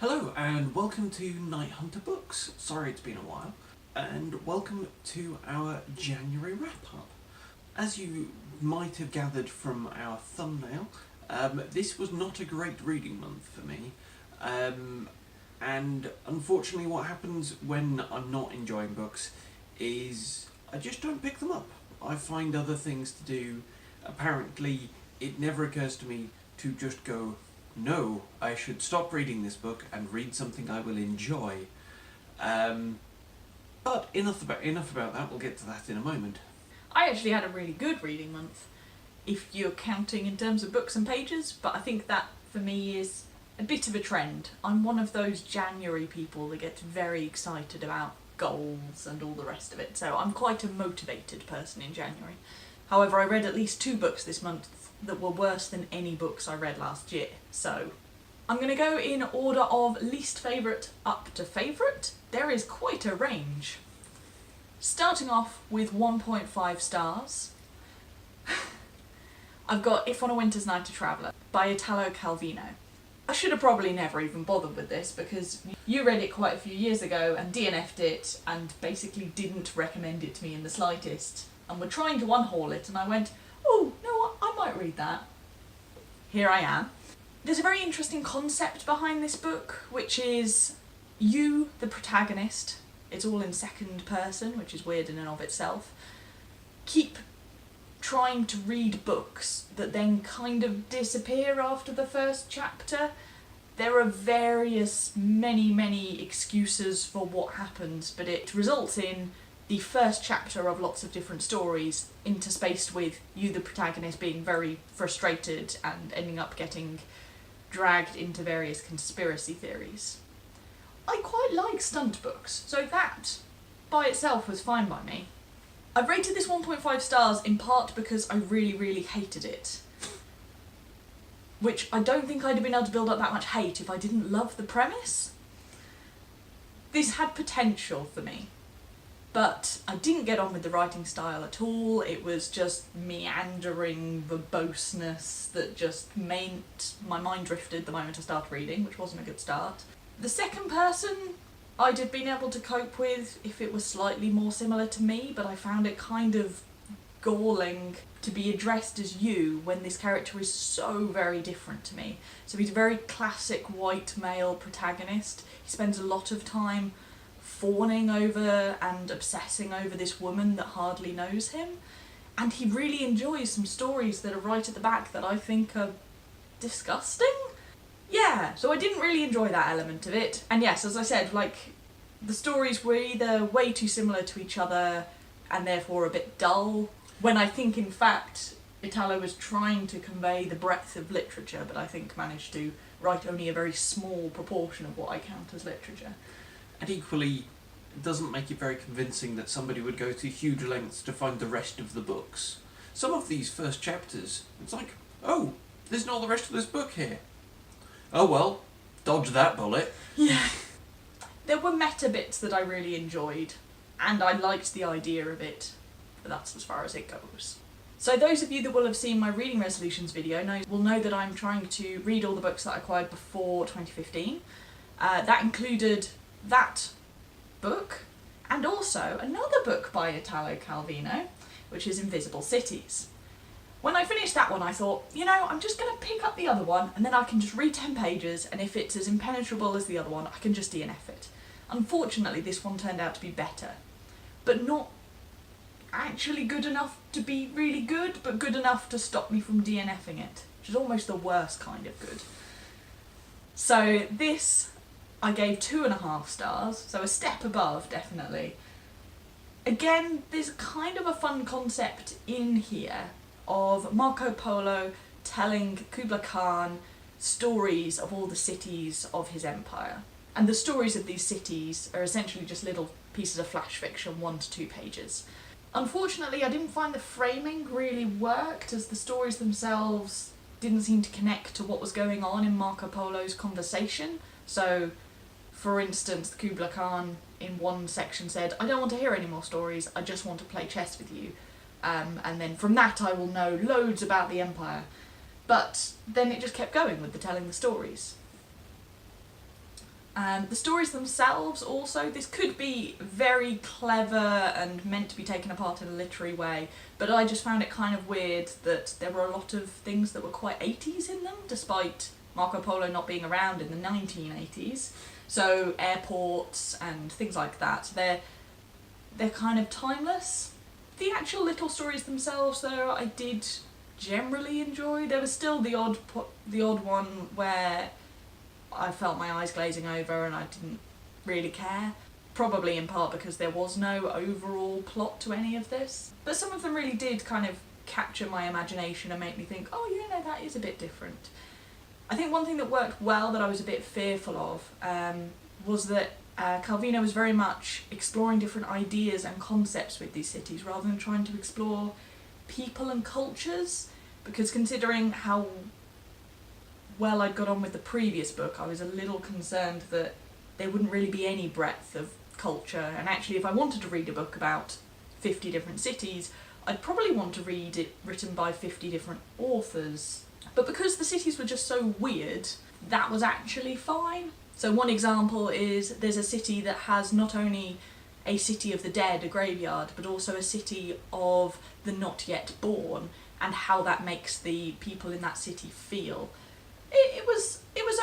Hello and welcome to KnightHunter Books. Sorry it's been a while. And welcome to our January wrap-up. As you might have gathered from our thumbnail, this was not a great reading month for me. And unfortunately what happens when I'm not enjoying books is I just don't pick them up. I find other things to do. Apparently it never occurs to me to just go, no, I should stop reading this book and read something I will enjoy. But enough about that, we'll get to that in a moment. I actually had a really good reading month, if you're counting in terms of books and pages, but I think that for me is a bit of a trend. I'm one of those January people that gets very excited about goals and all the rest of it, so I'm quite a motivated person in January. However, I read at least 2 books this month that were worse than any books I read last year. So I'm going to go in order of least favourite up to favourite. There is quite a range. Starting off with 1.5 stars, I've got If on a Winter's Night a Traveller by Italo Calvino. I should have probably never even bothered with this because you read it quite a few years ago and DNF'd it and basically didn't recommend it to me in the slightest, and were trying to unhaul it, and I went, oh, no, I might read that. Here I am. There's a very interesting concept behind this book, which is you, the protagonist, it's all in second person, which is weird in and of itself, keep trying to read books that then kind of disappear after the first chapter. There are many excuses for what happens, but it results in the first chapter of lots of different stories interspaced with you, the protagonist, being very frustrated and ending up getting dragged into various conspiracy theories. I quite like stunt books, so that by itself was fine by me. I've rated this 1.5 stars in part because I really hated it. Which I don't think I'd have been able to build up that much hate if I didn't love the premise. This had potential for me, but I didn't get on with the writing style at all. It was just meandering verboseness that just meant my mind drifted the moment I started reading, which wasn't a good start. The second person I'd have been able to cope with if it was slightly more similar to me, but I found it kind of galling to be addressed as you when this character is so very different to me. So he's a very classic white male protagonist. He spends a lot of time fawning over and obsessing over this woman that hardly knows him, and he really enjoys some stories that are right at the back that I think are disgusting. Yeah, so I didn't really enjoy that element of it, and yes, as I said, like, the stories were either way too similar to each other and therefore a bit dull, when I think in fact Italo was trying to convey the breadth of literature, but I think managed to write only a very small proportion of what I count as literature. And equally, it doesn't make it very convincing that somebody would go to huge lengths to find the rest of the books. Some of these first chapters, it's like, oh, there's not the rest of this book here. Oh well, dodge that bullet. Yeah. There were meta bits that I really enjoyed, and I liked the idea of it, but that's as far as it goes. So those of you that will have seen my reading resolutions video will know that I'm trying to read all the books that I acquired before 2015. That included that book, and also another book by Italo Calvino, which is Invisible Cities. When I finished that one, I thought, you know, I'm just going to pick up the other one, and then I can just read 10 pages, and if it's as impenetrable as the other one, I can just DNF it. Unfortunately, this one turned out to be better, but not actually good enough to be really good, but good enough to stop me from DNFing it, which is almost the worst kind of good. So this I gave 2.5 stars, so a step above, definitely. Again, there's kind of a fun concept in here of Marco Polo telling Kublai Khan stories of all the cities of his empire. And the stories of these cities are essentially just little pieces of flash fiction, 1 to 2 pages. Unfortunately, I didn't find the framing really worked, as the stories themselves didn't seem to connect to what was going on in Marco Polo's conversation. So, for instance, Kublai Khan in one section said, I don't want to hear any more stories, I just want to play chess with you. And then from that I will know loads about the empire. But then it just kept going with the telling the stories. The stories themselves also, this could be very clever and meant to be taken apart in a literary way, but I just found it kind of weird that there were a lot of things that were quite 80s in them, despite Marco Polo not being around in the 1980s. So airports and things like that, they're kind of timeless. The actual little stories themselves, though, I did generally enjoy. There was still the odd one where I felt my eyes glazing over and I didn't really care. Probably in part because there was no overall plot to any of this. But some of them really did kind of capture my imagination and make me think, oh yeah, no, that is a bit different. I think one thing that worked well that I was a bit fearful of was that Calvino was very much exploring different ideas and concepts with these cities rather than trying to explore people and cultures, because considering how well I'd got on with the previous book, I was a little concerned that there wouldn't really be any breadth of culture, and actually if I wanted to read a book about 50 different cities, I'd probably want to read it written by 50 different authors. But because the cities were just so weird, that was actually fine. So one example is there's a city that has not only a city of the dead, a graveyard, but also a city of the not yet born, and how that makes the people in that city feel. It was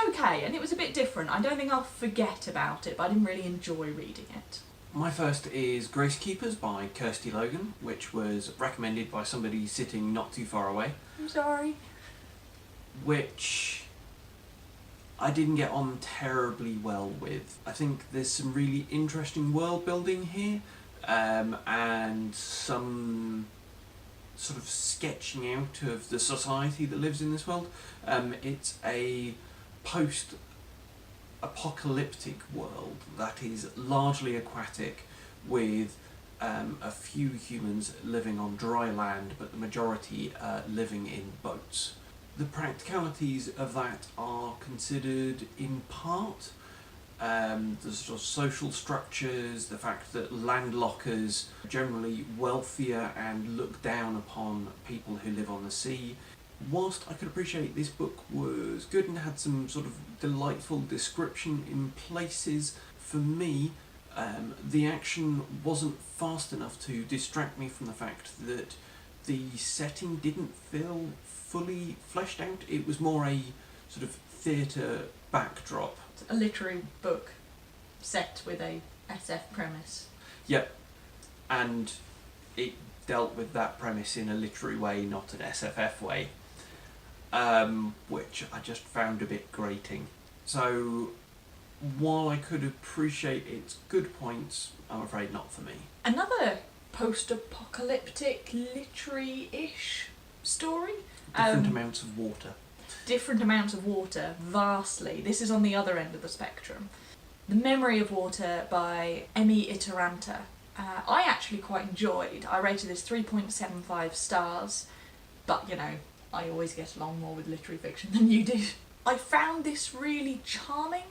okay, and it was a bit different. I don't think I'll forget about it, but I didn't really enjoy reading it. My first is Gracekeepers by Kirsty Logan, which was recommended by somebody sitting not too far away. I'm sorry. Which I didn't get on terribly well with. I think there's some really interesting world building here, and some sort of sketching out of the society that lives in this world. It's a post-apocalyptic world that is largely aquatic, with a few humans living on dry land, but the majority living in boats. The practicalities of that are considered in part. The sort of social structures, the fact that landlockers are generally wealthier and look down upon people who live on the sea. Whilst I could appreciate this book was good and had some sort of delightful description in places, for me, the action wasn't fast enough to distract me from the fact that the setting didn't feel fully fleshed out. It was more a sort of theatre backdrop. A literary book set with a SF premise. Yep, and it dealt with that premise in a literary way, not an SFF way, which I just found a bit grating. So while I could appreciate its good points, I'm afraid not for me. Another post-apocalyptic literary-ish story. Different amounts of water. Different amounts of water, vastly. This is on the other end of the spectrum. The Memory of Water by Emmi Itäranta. I actually quite enjoyed. I rated this 3.75 stars, but you know, I always get along more with literary fiction than you do. I found this really charming.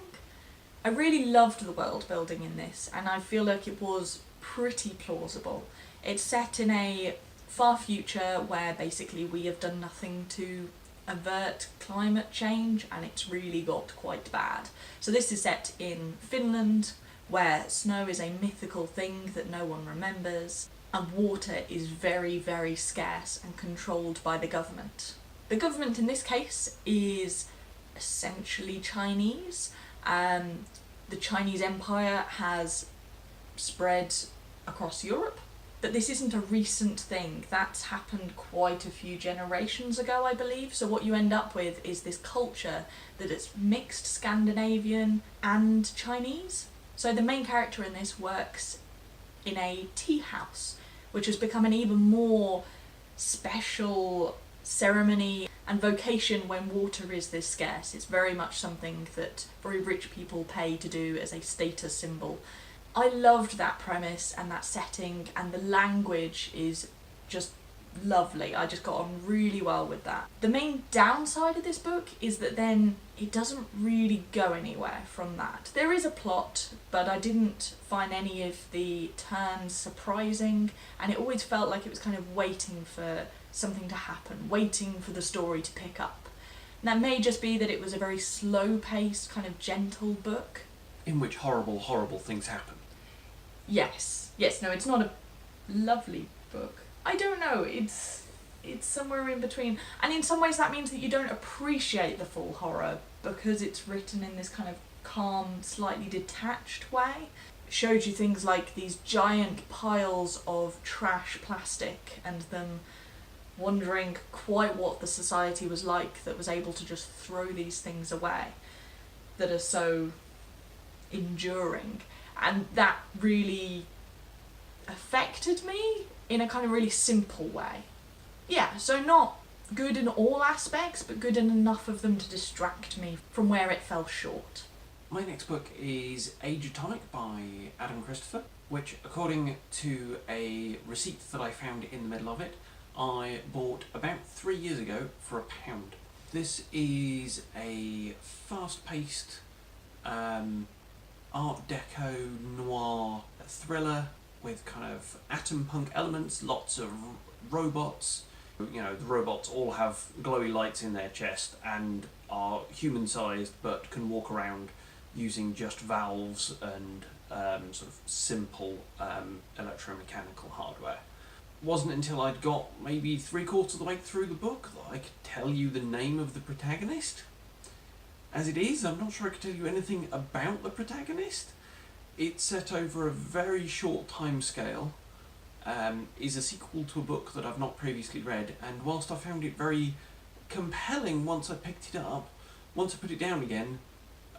I really loved the world building in this, and I feel like it was pretty plausible. It's set in a far future where basically we have done nothing to avert climate change, and it's really got quite bad. So this is set in Finland, where snow is a mythical thing that no one remembers, and water is very, very scarce and controlled by the government. The government in this case is essentially Chinese. The Chinese Empire has spread across Europe, but this isn't a recent thing. That's happened quite a few generations ago, I believe. So what you end up with is this culture that is mixed Scandinavian and Chinese. So the main character in this works in a tea house, which has become an even more special ceremony and vocation when water is this scarce. It's very much something that very rich people pay to do as a status symbol. I loved that premise and that setting, and the language is just lovely. I just got on really well with that. The main downside of this book is that then it doesn't really go anywhere from that. There is a plot, but I didn't find any of the turns surprising, and it always felt like it was kind of waiting for something to happen, waiting for the story to pick up. And that may just be that it was a very slow-paced, kind of gentle book. in which horrible, horrible things happen. Yes. Yes, no, it's not a lovely book. I don't know, it's somewhere in between. And in some ways that means that you don't appreciate the full horror because it's written in this kind of calm, slightly detached way. It shows you things like these giant piles of trash plastic and them wondering quite what the society was like that was able to just throw these things away that are so enduring. And that really affected me in a kind of really simple way. Yeah, so not good in all aspects, but good in enough of them to distract me from where it fell short. My next book is Age Atomic by Adam Christopher, which, according to a receipt that I found in the middle of it, I bought about 3 years ago for £1. This is a fast-paced Art Deco noir thriller with kind of atom punk elements, lots of robots. You know, the robots all have glowy lights in their chest and are human-sized but can walk around using just valves and sort of simple electromechanical hardware. It wasn't until I'd got maybe 3/4 of the way through the book that I could tell you the name of the protagonist. As it is, I'm not sure I could tell you anything about the protagonist. It's set over a very short time scale, is a sequel to a book that I've not previously read, and whilst I found it very compelling once I picked it up, once I put it down again,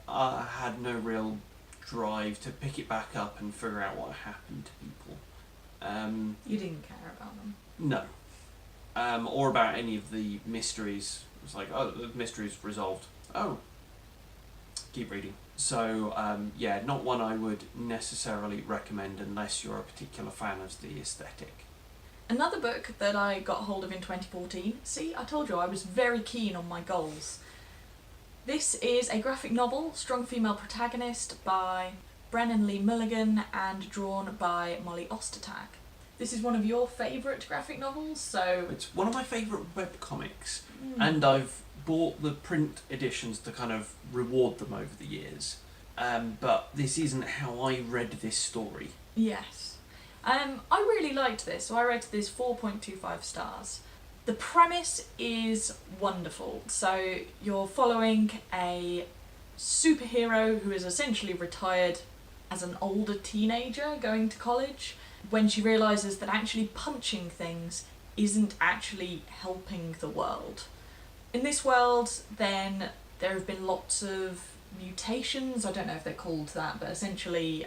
I had no real drive to pick it back up and figure out what happened to people. You didn't care about them? No. Or about any of the mysteries. It was like, oh, the mystery's resolved. Oh. Keep reading. So, yeah, not one I would necessarily recommend unless you're a particular fan of the aesthetic. Another book that I got hold of in 2014, see, I told you I was very keen on my goals. This is a graphic novel, strong female protagonist, by Brennan Lee Mulligan and drawn by Molly Ostertag. This is one of your favourite graphic novels, so... It's one of my favourite webcomics, and I've bought the print editions to kind of reward them over the years. But this isn't how I read this story. Yes. I really liked this, so I rated this 4.25 stars. The premise is wonderful. So you're following a superhero who is essentially retired as an older teenager going to college when she realises that actually punching things isn't actually helping the world. In this world, then, there have been lots of mutations, I don't know if they're called that, but essentially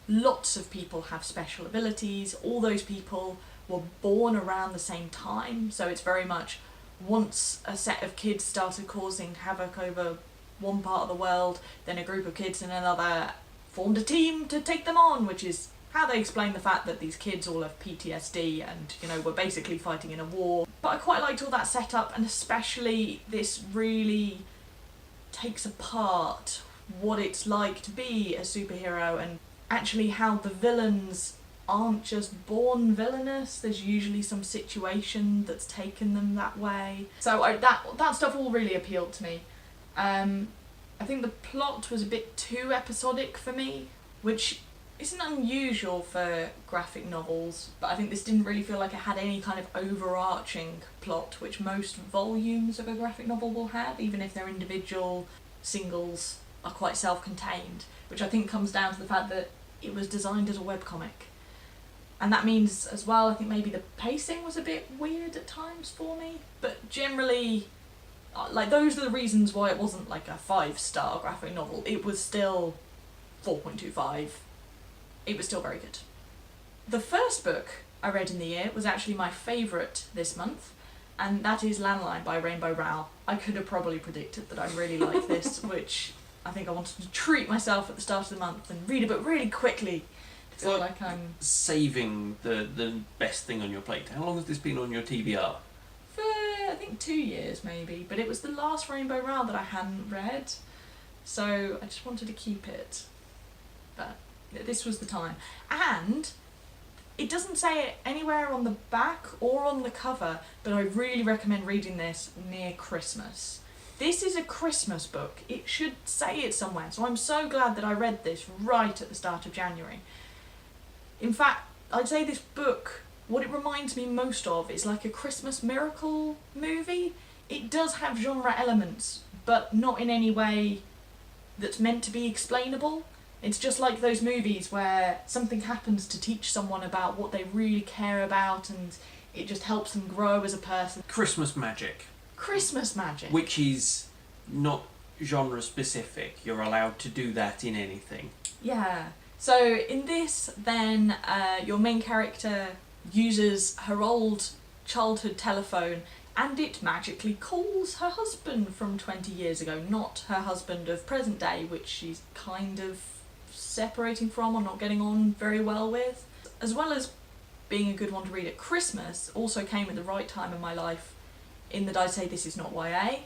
lots of people have special abilities. All those people were born around the same time, so it's very much once a set of kids started causing havoc over one part of the world, then a group of kids in another formed a team to take them on, which is how they explain the fact that these kids all have PTSD and, you know, we're basically fighting in a war. But I quite liked all that setup, and especially this really takes apart what it's like to be a superhero and actually how the villains aren't just born villainous. There's usually some situation that's taken them that way. So that stuff all really appealed to me. I think the plot was a bit too episodic for me, which isn't unusual for graphic novels, but I think this didn't really feel like it had any kind of overarching plot, which most volumes of a graphic novel will have, even if their individual singles are quite self-contained, which I think comes down to the fact that it was designed as a webcomic. And that means as well, I think maybe the pacing was a bit weird at times for me, but generally, like, those are the reasons why it wasn't like a 5-star graphic novel. It was still 4.25. It was still very good. The first book I read in the year was actually my favourite this month, and that is Landline by Rainbow Rowell. I could have probably predicted that I really like this, which I think I wanted to treat myself at the start of the month and read a book really quickly to feel like I'm... saving the best thing on your plate. How long has this been on your TBR? For, I think, 2 years maybe, but it was the last Rainbow Rowell that I hadn't read, so I just wanted to keep it. But this was the time. And it doesn't say it anywhere on the back or on the cover, but I really recommend reading this near Christmas. This is a Christmas book. It should say it somewhere. So I'm so glad that I read this right at the start of January. In fact, I'd say this book, what it reminds me most of is like a Christmas miracle movie. It does have genre elements, but not in any way that's meant to be explainable. It's just like those movies where something happens to teach someone about what they really care about, and it just helps them grow as a person. Christmas magic. Christmas magic. Which is not genre specific. You're allowed to do that in anything. Yeah. So in this, then, your main character uses her old childhood telephone, and it magically calls her husband from 20 years ago, not her husband of present day, which she's kind of separating from or not getting on very well with. As well as being a good one to read at Christmas, also came at the right time in my life, in that I'd say this is not YA,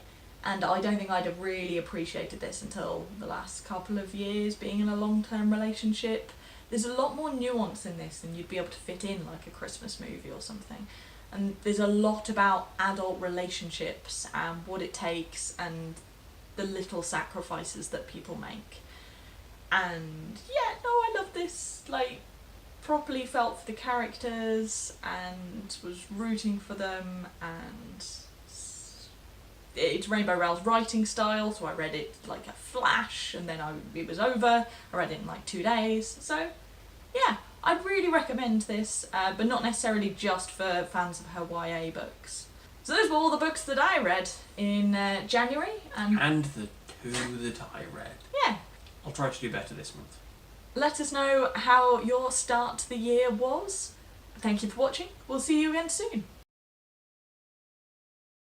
and I don't think I'd have really appreciated this until the last couple of years being in a long-term relationship. There's a lot more nuance in this than you'd be able to fit in like a Christmas movie or something. And there's a lot about adult relationships and what it takes and the little sacrifices that people make. And yeah, no, I love this. Like, properly felt for the characters and was rooting for them, and it's Rainbow Rowell's writing style, so I read it like a flash and then it was over. I read it in like 2 days. So yeah, I'd really recommend this, but not necessarily just for fans of her YA books. So those were all the books that I read in January. And the 2 that I read. Yeah. I'll try to do better this month. Let us know how your start to the year was. Thank you for watching. We'll see you again soon.